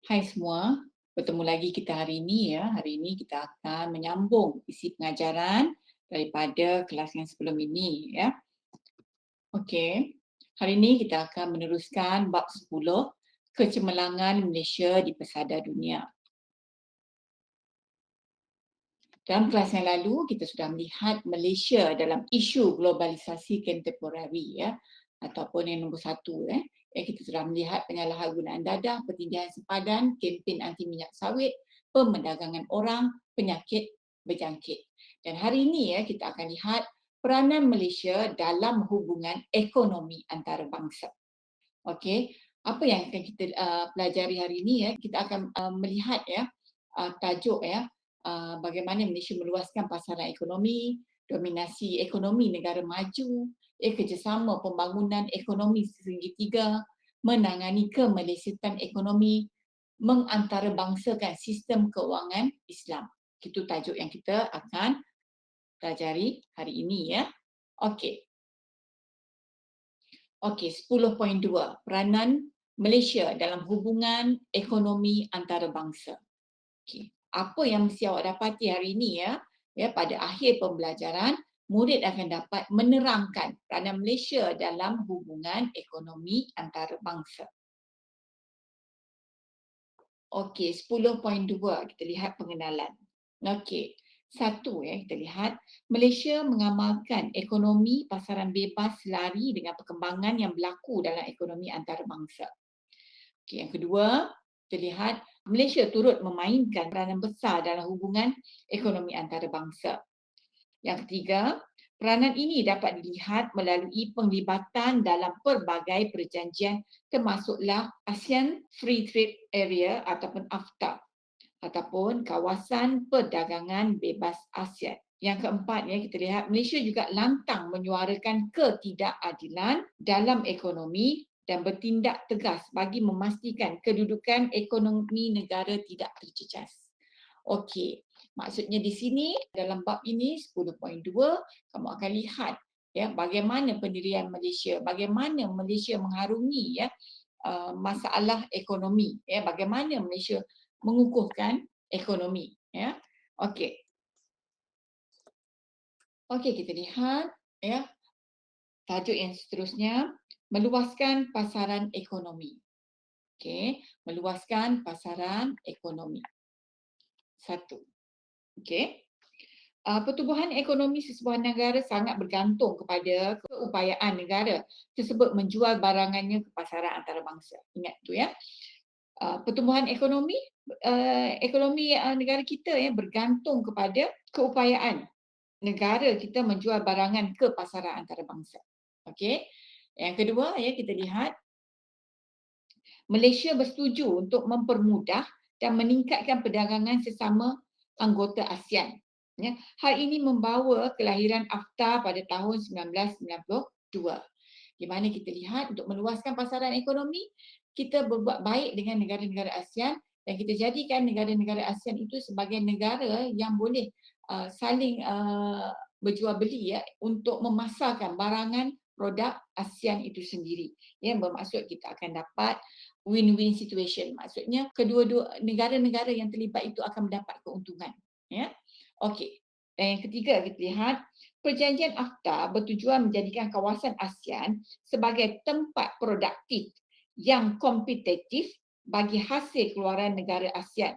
Hai semua, bertemu lagi kita hari ini ya. Hari ini kita akan menyambung isi pengajaran daripada kelas yang sebelum ini ya. Okey. Hari ini kita akan meneruskan bab 10, kecemerlangan Malaysia di pesada dunia. Dalam kelas yang lalu kita sudah melihat Malaysia dalam isu globalisasi kontemporari ya, ataupun yang nombor satu kita sudah melihat penyalahgunaan dadah, pertindihan sempadan, kempen anti minyak sawit, pemerdagangan orang, penyakit berjangkit. Dan hari ini kita akan lihat peranan Malaysia dalam hubungan ekonomi antarabangsa. Okey, apa yang akan kita pelajari hari ini kita akan melihat tajuk bagaimana Malaysia meluaskan pasaran ekonomi, dominasi ekonomi negara maju, kerjasama pembangunan ekonomi segitiga, menangani kemelesetan ekonomi, mengantarabangsakan sistem kewangan Islam. Itu tajuk yang kita akan pelajari hari ini ya. Okey. Okey, 10.2, peranan Malaysia dalam hubungan ekonomi antarabangsa. Okey, apa yang mesti awak dapati hari ini pada akhir pembelajaran, murid akan dapat menerangkan peranan Malaysia dalam hubungan ekonomi antarabangsa. Okey, 10.2 kita lihat pengenalan. Okey. Satu kita lihat Malaysia mengamalkan ekonomi pasaran bebas selari dengan perkembangan yang berlaku dalam ekonomi antarabangsa. Okey, yang kedua, kita lihat Malaysia turut memainkan peranan besar dalam hubungan ekonomi antarabangsa. Yang ketiga, peranan ini dapat dilihat melalui penglibatan dalam pelbagai perjanjian termasuklah ASEAN Free Trade Area ataupun AFTA ataupun kawasan perdagangan bebas ASEAN. Yang keempat kita lihat Malaysia juga lantang menyuarakan ketidakadilan dalam ekonomi dan bertindak tegas bagi memastikan kedudukan ekonomi negara tidak terjejas. Okey, maksudnya di sini dalam bab ini 10.2 kamu akan lihat bagaimana pendirian Malaysia, bagaimana Malaysia mengharungi masalah ekonomi, bagaimana Malaysia mengukuhkan ekonomi ya. Okey. Okey, kita lihat tajuk yang seterusnya, meluaskan pasaran ekonomi. Okey, meluaskan pasaran ekonomi. Satu. Okey. Pertumbuhan ekonomi sesebuah negara sangat bergantung kepada keupayaan negara tersebut menjual barangannya ke pasaran antarabangsa. Ingat tu ya. Pertumbuhan ekonomi negara kita bergantung kepada keupayaan negara kita menjual barangan ke pasaran antarabangsa. Okey. Yang kedua kita lihat Malaysia bersetuju untuk mempermudah dan meningkatkan perdagangan sesama anggota ASEAN. Hal ini membawa kelahiran AFTA pada tahun 1992. Di mana kita lihat untuk meluaskan pasaran ekonomi, kita berbuat baik dengan negara-negara ASEAN dan kita jadikan negara-negara ASEAN itu sebagai negara yang boleh saling berjual beli untuk memasarkan barangan produk ASEAN itu sendiri. Yang bermaksud kita akan dapat win-win situation. Maksudnya kedua-dua negara-negara yang terlibat itu akan mendapat keuntungan. Okey. Dan yang ketiga kita lihat perjanjian AFTA bertujuan menjadikan kawasan ASEAN sebagai tempat produktif yang kompetitif bagi hasil keluaran negara ASEAN.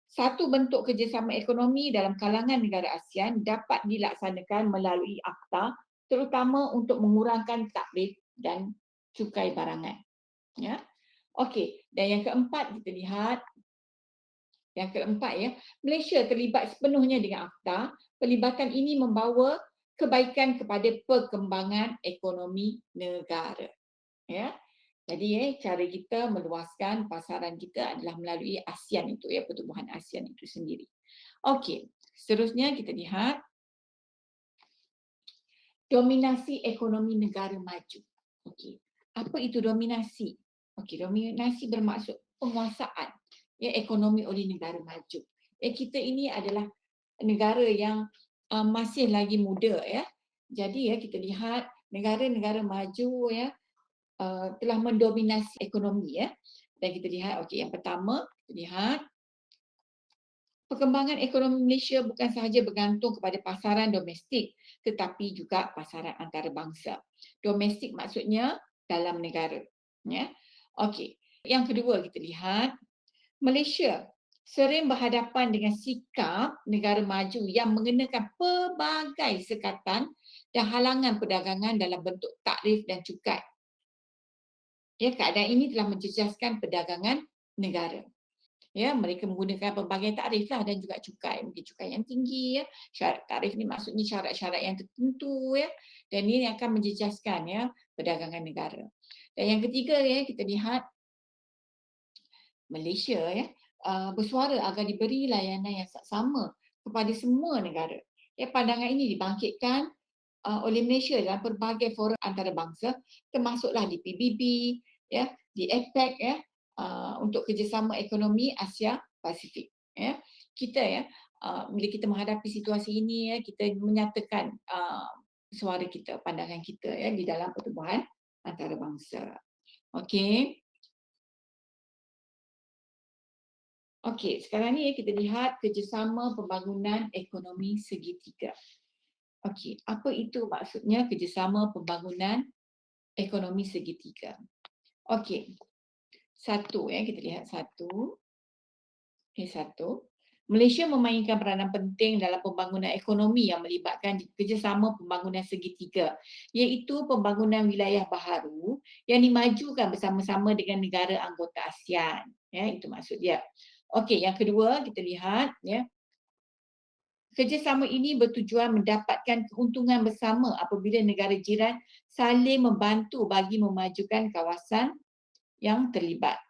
Satu bentuk kerjasama ekonomi dalam kalangan negara ASEAN dapat dilaksanakan melalui AFTA terutama untuk mengurangkan takrif dan cukai barangan. Okey, dan yang keempat kita lihat Malaysia terlibat sepenuhnya dengan AFTA. Pelibatan ini membawa kebaikan kepada perkembangan ekonomi negara. Jadi cara kita meluaskan pasaran kita adalah melalui ASEAN itu pertumbuhan ASEAN itu sendiri. Okey, seterusnya kita lihat dominasi ekonomi negara maju. Okey, apa itu dominasi? Okey, dominasi bermaksud penguasaan ekonomi oleh negara maju. Kita ini adalah negara yang masih lagi muda Jadi kita lihat negara-negara maju telah mendominasi ekonomi Dan kita lihat, okey, yang pertama, kita lihat perkembangan ekonomi Malaysia bukan sahaja bergantung kepada pasaran domestik tetapi juga pasaran antarabangsa. Domestik maksudnya dalam negara, ya. Okey. Yang kedua kita lihat Malaysia sering berhadapan dengan sikap negara maju yang mengenakan pelbagai sekatan dan halangan perdagangan dalam bentuk takrif dan cukai. Ya, keadaan ini telah menjejaskan perdagangan negara. Ya, mereka menggunakan pelbagai tarif lah dan juga cukai. Mungkin cukai yang tinggi, ya. Syarat tarif ni maksudnya syarat-syarat yang tertentu, ya. Dan ini akan menjejaskan, ya, perdagangan negara. Dan yang ketiga, ya, kita lihat Malaysia, ya, bersuara agar diberi layanan yang sama kepada semua negara. Ya, pandangan ini dibangkitkan oleh Malaysia dalam pelbagai forum antarabangsa, termasuklah di PBB, ya, di APEC, ya, untuk kerjasama ekonomi Asia Pasifik. Ya. Kita, ya, bila kita menghadapi situasi ini, ya, kita menyatakan suara kita, pandangan kita, ya, di dalam pertubuhan antarabangsa. Okey. Okey, sekarang ni kita lihat kerjasama pembangunan ekonomi segitiga. Okey, apa itu maksudnya kerjasama pembangunan ekonomi segitiga? Okey, satu, ya, kita lihat satu. Satu. Malaysia memainkan peranan penting dalam pembangunan ekonomi yang melibatkan kerjasama pembangunan segitiga, iaitu pembangunan wilayah baharu yang dimajukan bersama-sama dengan negara anggota ASEAN. Ya, itu maksud dia. Okey, yang kedua kita lihat, ya, kerjasama ini bertujuan mendapatkan keuntungan bersama apabila negara jiran saling membantu bagi memajukan kawasan yang terlibat.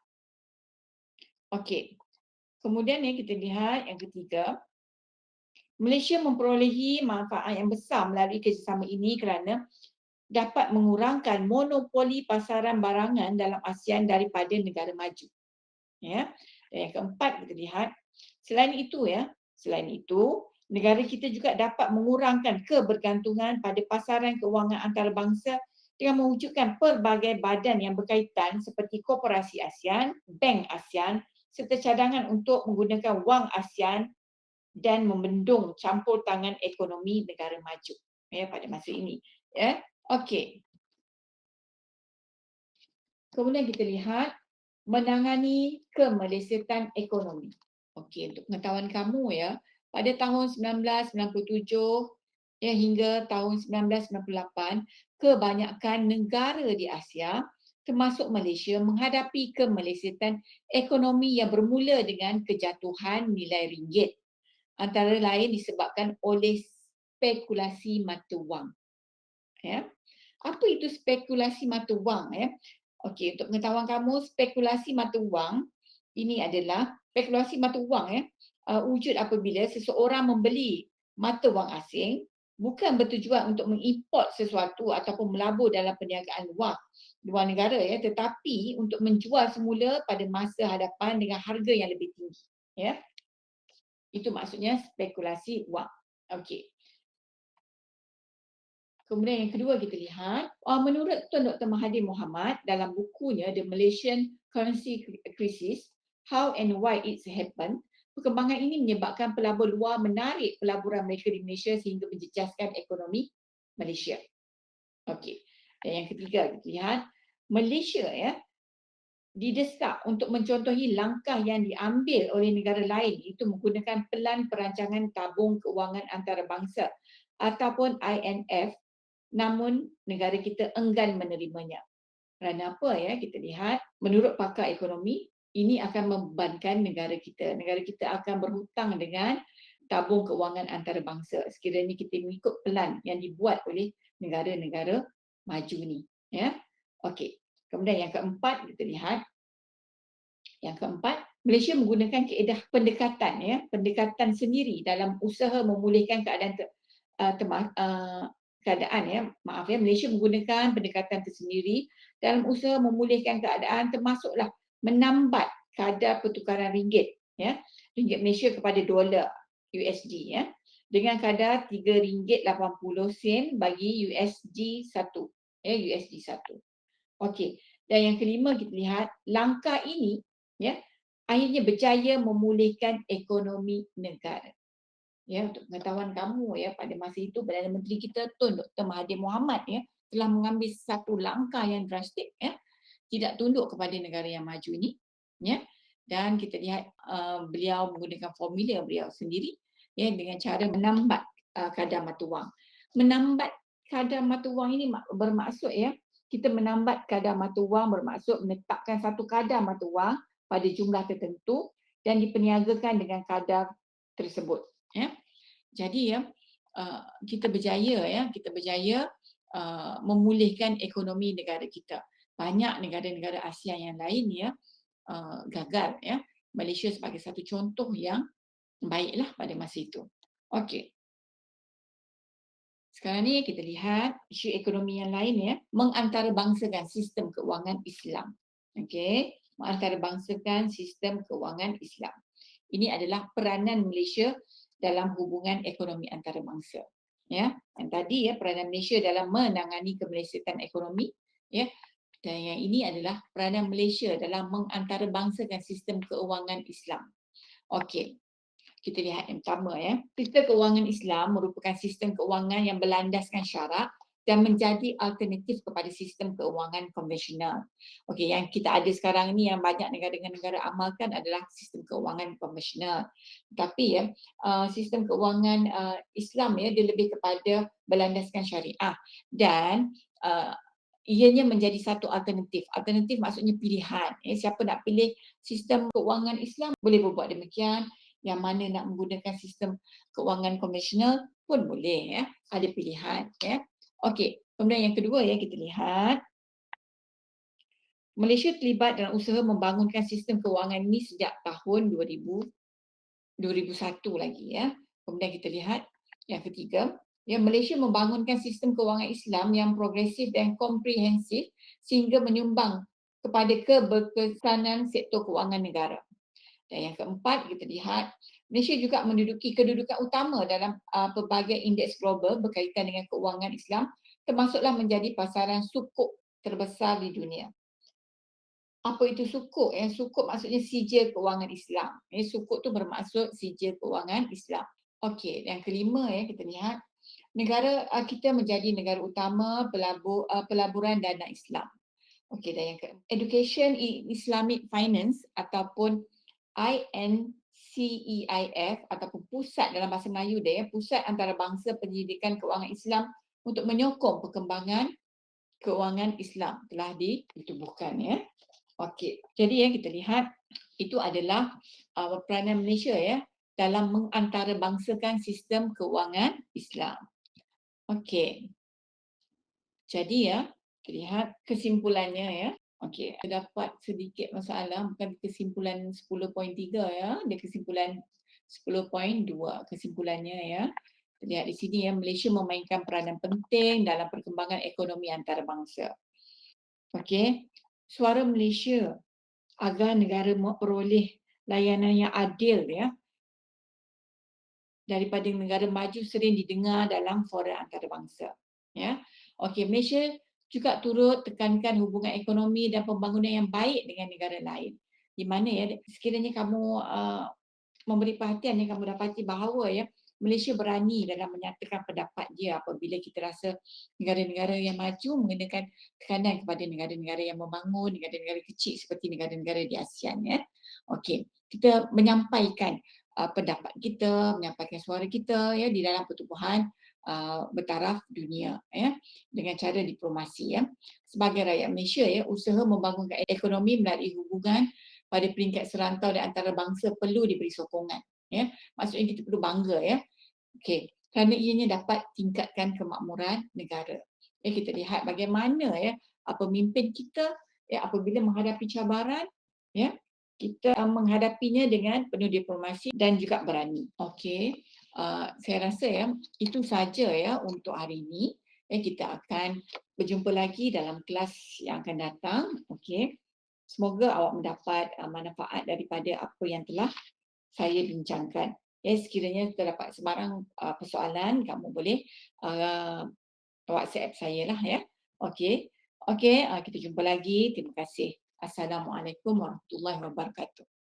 Okey. Kemudian, ya, kita lihat yang ketiga, Malaysia memperolehi manfaat yang besar melalui kerjasama ini kerana dapat mengurangkan monopoli pasaran barangan dalam ASEAN daripada negara maju. Ya. Dan yang keempat kita lihat, selain itu, negara kita juga dapat mengurangkan kebergantungan pada pasaran kewangan antarabangsa dengan mewujudkan pelbagai badan yang berkaitan seperti Koperasi ASEAN, Bank ASEAN serta cadangan untuk menggunakan wang ASEAN dan membendung campur tangan ekonomi negara maju, ya, pada masa ini. Ya. Okey. Kemudian kita lihat menangani kemelesetan ekonomi. Okey, untuk pengetahuan kamu, ya, pada tahun 1997 ya, hingga tahun 1998, kebanyakan negara di Asia termasuk Malaysia menghadapi kemelesetan ekonomi yang bermula dengan kejatuhan nilai ringgit, antara lain disebabkan oleh spekulasi mata wang. Ya. Apa itu spekulasi mata wang, ya? Okey, untuk pengetahuan kamu, spekulasi mata wang ini adalah spekulasi mata wang, ya, wujud apabila seseorang membeli mata wang asing bukan bertujuan untuk mengimport sesuatu ataupun melabur dalam perniagaan luar negara, ya, tetapi untuk menjual semula pada masa hadapan dengan harga yang lebih tinggi, ya. Itu maksudnya spekulasi wang. Okey. Kemudian yang kedua kita lihat, menurut Tun Dr. Mahathir Mohamad dalam bukunya The Malaysian Currency Crisis, How and Why It's Happened, perkembangan ini menyebabkan pelabur luar menarik pelaburan mereka di Malaysia sehingga menjejaskan ekonomi Malaysia. Okey. Dan yang ketiga kita lihat, Malaysia, ya, didesak untuk mencontohi langkah yang diambil oleh negara lain, iaitu menggunakan Pelan Perancangan Tabung Kewangan Antarabangsa ataupun INF, namun negara kita enggan menerimanya. Kerana apa, ya? Kita lihat, menurut pakar ekonomi, ini akan membebankan negara kita. Negara kita akan berhutang dengan tabung kewangan antarabangsa sekiranya kita mengikut pelan yang dibuat oleh negara-negara maju ni. Ya. Okey. Kemudian yang keempat kita lihat, Malaysia menggunakan kaedah pendekatan, ya, pendekatan sendiri dalam usaha memulihkan keadaan Malaysia menggunakan pendekatan tersendiri dalam usaha memulihkan keadaan, termasuklah menambat kadar pertukaran ringgit, ya, ringgit Malaysia kepada dolar USD, ya, dengan kadar RM3.80 bagi USD 1, ya, USD 1. Okey. Dan yang kelima kita lihat, langkah ini Ya, akhirnya berjaya memulihkan ekonomi negara. Ya, untuk pengetahuan kamu ya, pada masa itu Perdana Menteri kita Tun Dr. Mahathir Mohamad ya telah mengambil satu langkah yang drastik ya, tidak tunduk kepada negara yang maju ini ya, dan kita lihat beliau menggunakan formula beliau sendiri ya dengan cara menambat kadar mata wang. Menambat kadar mata wang ini bermaksud ya, kita menambat kadar mata wang bermaksud menetapkan satu kadar mata wang pada jumlah tertentu dan diperniagakan dengan kadar tersebut ya. Jadi ya kita berjaya ya, kita berjaya memulihkan ekonomi negara kita. Banyak negara-negara Asia yang lain ya gagal ya. Malaysia sebagai satu contoh yang baiklah pada masa itu. Okey. Sekarang ni kita lihat isu ekonomi yang lain ya, mengantarabangsakan sistem keuangan Islam. Okey, mengantarabangsakan sistem keuangan Islam. Ini adalah peranan Malaysia dalam hubungan ekonomi antarabangsa. Ya, yang tadi ya peranan Malaysia dalam menangani kemelesetan ekonomi ya. Dan yang ini adalah peranan Malaysia dalam mengantarabangsakan sistem keuangan Islam. Okey. Kita lihat yang pertama ya. Sistem keuangan Islam merupakan sistem keuangan yang berlandaskan syarak dan menjadi alternatif kepada sistem keuangan konvensional. Okey, yang kita ada sekarang ni yang banyak negara-negara amalkan adalah sistem keuangan konvensional. Tapi ya, sistem keuangan Islam ya dia lebih kepada berlandaskan syariah dan ianya menjadi satu alternatif. Alternatif maksudnya pilihan. Siapa nak pilih sistem keuangan Islam boleh berbuat demikian. Yang mana nak menggunakan sistem keuangan konvensional pun boleh ya. Ada pilihan ya. Okey, kemudian yang kedua ya kita lihat Malaysia terlibat dalam usaha membangunkan sistem keuangan ini sejak tahun 2001 lagi ya. Kemudian kita lihat yang ketiga, ya Malaysia membangunkan sistem keuangan Islam yang progresif dan komprehensif sehingga menyumbang kepada keberkesanan sektor keuangan negara. Dan yang keempat, kita lihat Malaysia juga menduduki kedudukan utama dalam pelbagai indeks global berkaitan dengan keuangan Islam, termasuklah menjadi pasaran sukuk terbesar di dunia. Apa itu sukuk? Sukuk maksudnya sijil keuangan Islam. Sukuk tu bermaksud sijil keuangan Islam. Okey, yang kelima ya kita lihat negara kita menjadi negara utama pelaburan dana Islam. Okey, dan yang Education in Islamic Finance ataupun INCEIF ataupun pusat dalam bahasa Melayu dia, Pusat Antarabangsa Pendidikan Keuangan Islam untuk menyokong perkembangan keuangan Islam telah ditubuhkan ya. Okey, jadi ya kita lihat itu adalah peranan Malaysia ya dalam mengantarabangsakan sistem keuangan Islam. Okey. Jadi ya, kita lihat kesimpulannya ya. Okey, dapat sedikit masalah bukan kesimpulan 10.3 ya, dia kesimpulan 10.2 kesimpulannya ya. Kita lihat di sini ya, Malaysia memainkan peranan penting dalam perkembangan ekonomi antarabangsa. Okey, suara Malaysia agar negara memperoleh layanan yang adil ya daripada negara maju sering didengar dalam forum antarabangsa. Ya. Okey, Malaysia juga turut tekankan hubungan ekonomi dan pembangunan yang baik dengan negara lain. Di mana ya sekiranya kamu memberi perhatian yang kamu dapati bahawa ya Malaysia berani dalam menyatakan pendapat dia apabila kita rasa negara-negara yang maju mengenakan tekanan kepada negara-negara yang membangun, negara-negara kecil seperti negara-negara di ASEAN ya. Okey, kita menyampaikan pendapat kita, menyampaikan suara kita ya di dalam pertubuhan bertaraf dunia ya dengan cara diplomasi ya. Sebagai rakyat Malaysia ya, usaha membangunkan ekonomi melalui hubungan pada peringkat serantau dan antarabangsa perlu diberi sokongan ya. Maksudnya kita perlu bangga ya. Okey, kerana ianya dapat tingkatkan kemakmuran negara. Ya, kita lihat bagaimana ya pemimpin kita ya apabila menghadapi cabaran ya kita menghadapinya dengan penuh diplomasi dan juga berani. Okey, saya rasa ya itu saja ya untuk hari ini. Ya, kita akan berjumpa lagi dalam kelas yang akan datang. Okey. Semoga awak mendapat manfaat daripada apa yang telah saya bincangkan. Ya, sekiranya terdapat sebarang persoalan, kamu boleh WhatsApp saya lah ya. Okey. Okey, kita jumpa lagi. Terima kasih. Assalamualaikum warahmatullahi wabarakatuh.